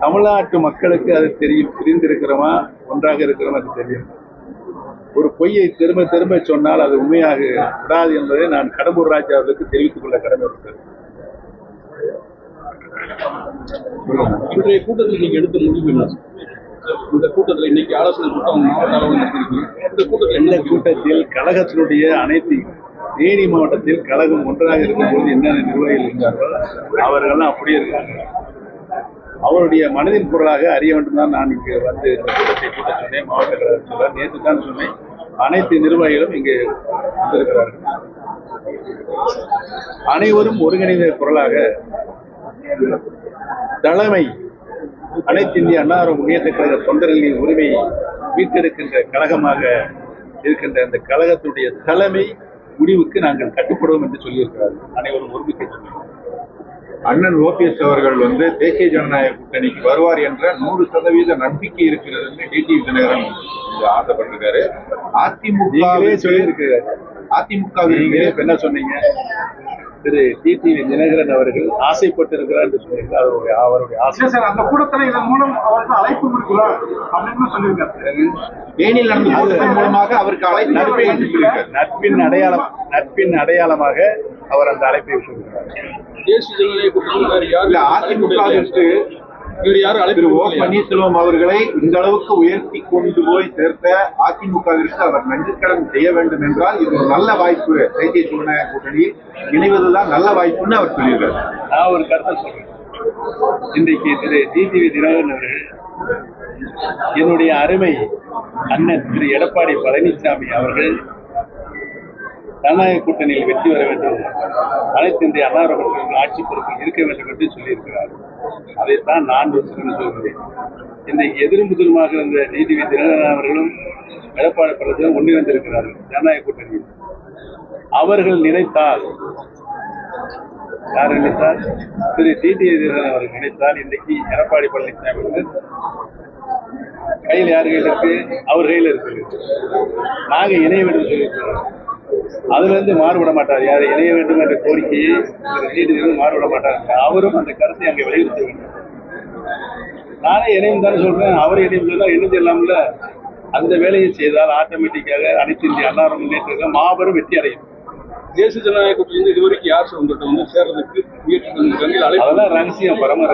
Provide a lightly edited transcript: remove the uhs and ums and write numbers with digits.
தமிழ்நாட்டு மக்களுக்கு அது தெரியும், புரிந்திருக்கிறோமா, ஒன்றாக இருக்கிறோமா அது தெரியும். ஒரு பொய்யை திரும்ப திரும்ப சொன்னால் அது உண்மையாக விடாது என்பதை நான் கடம்பூர் ராஜா அவர்களுக்கு தெரிவித்துக் கொள்ள கடமை இருக்கிறது. இன்றைய கூட்டத்தில் நீங்க எடுத்த முடிவு என்ன? இந்த கூட்டத்தில் இன்னைக்கு ஆலோசனை கூட்டம் மாவட்ட அளவில் நடத்திருக்கீங்க. இந்த கூட்டத்தில் கழகத்தினுடைய அனைத்து தேனி மாவட்டத்தில் கழகம் ஒன்றாக இருக்கும்போது என்னென்ன நிர்வாகிகள் இருந்தார்களோ அவர்கள்லாம் அப்படியே இருக்காங்க. அவருடைய மனதின் குரலாக அறிய வேண்டும் தான் நான் இங்கு வந்து இந்த கூட்டத்தை கூட்ட சொன்னேன். மாவட்ட கழகத்தில் நேற்று தான் சொன்னேன். அனைத்து நிர்வாகிகளும் இங்கு வந்திருக்கிறார்கள். அனைவரும் ஒருங்கிணைந்த குரலாக தலைமை அனைத்து இந்திய அண்ணா முன்னேற்ற கழக தொண்டர்களின் உரிமையை மீட்டெடுக்கின்ற கழகமாக இருக்கின்ற அந்த கழகத்துடைய தலைமை முடிவுக்கு நாங்கள் கட்டுப்படுவோம் என்று சொல்லியிருக்கிறார்கள். அனைவரும் ஒருமிக்க சொல்லுவோம். அண்ணன் ஓபிஎஸ் அவர்கள் வந்து தேசிய ஜனநாயக கூட்டணிக்கு வருவார் என்ற 100% நம்பிக்கை இருக்கிறது டிடிவி தினகரன் ஆசைப்பட்டிருக்காரு. அதிமுக சொல்லியிருக்கிறார். அதிமுக என்ன சொன்னீங்க? திரு டிடிவி தினகரன் அவர்கள் ஆசைப்பட்டிருக்கிறார் என்று சொல்லியிருக்கார். அவருடைய ஆசை சார் அந்த கூட்டத்தில் இதன் மூலம் அவருக்கு அழைப்பு கொடுக்கலாம் அப்படின்னு சொல்லியிருக்காரு. தேனியில் நடந்த கூட்டத்தின் மூலமாக அவருக்கு அழைப்பு நட்பின் அடையாளமாக அவர் அந்த அழைப்பை விட்டிருக்கிறார். தேசிய ஜனநாயக கூட்டத்தில் அதிமுகவிற்கு திரு ஓ பன்னீர்செல்வம் அவர்களை இந்த அளவுக்கு உயர்த்தி கொண்டு போய் சேர்த்த அதிமுகவிற்கு அவர் நன்றிக்கடன் செய்ய வேண்டும் என்றால் இது ஒரு நல்ல வாய்ப்பு. தேசிய ஜனநாயக கூட்டணியில் இணைவதுதான் நல்ல வாய்ப்புன்னு அவர் சொல்லியிருக்காரு. நான் ஒரு கருத்தை சொல்றேன். இன்றைக்கு திரு டிடிவி தினகரன் அவர்கள் என்னுடைய அருமை அண்ணன் திரு எடப்பாடி பழனிசாமி அவர்கள் ஜனநாயக கூட்டணியில் வெற்றி பெற வேண்டும், அனைத்து இந்திய அண்ணா அவர்களுக்கு ஆட்சி பொறுப்பில் இருக்க வேண்டும் என்று சொல்லியிருக்கிறார். அதைத்தான் நான் சொல்கிறேன். இன்றைக்கு எதிரும் புதிருமாக இருந்த டிடிவி தினகரன் அவர்களும் எடப்பாடி பழனிசாமி ஒன்றிணைந்திருக்கிறார்கள் ஜனநாயக கூட்டணியில். அவர்கள் நினைத்தால், யார் நினைத்தால், திரு டிடிவி தினகரன் அவர்கள் நினைத்தால் இன்றைக்கு எடப்பாடி பழனிசாமி அவர்கள் கையில் யார் கையில் இருக்கு? அவர் கையில் இருக்கு. நாங்க இணைய வேண்டும் சொல்லியிருக்கிறோம். அதுல இருந்து மாறுபட மாட்டார். யார் இணைய வேண்டும் என்ற கோரிக்கையை மாறுபட மாட்டார். அவரும் அந்த கருத்தை அங்கே வலியுறுத்த வேண்டும். நானே இணையம் தானே சொல்றேன். அவர் இணையம் சொன்னால் இணைஞ்சு இல்லாமல அந்த வேலையை செய்தால் ஆட்டோமேட்டிக்காக அனைத்து இந்திய அண்ணா முன்னேற்ற மாபெரும் வெற்றி அடையும். தேசிய ஜனநாயக கூட்டணியில் இதுவரைக்கும் யார் உங்கள்கிட்ட வந்து சேர்றதுக்கு முயற்சி அதெல்லாம் ரகசியம் பரம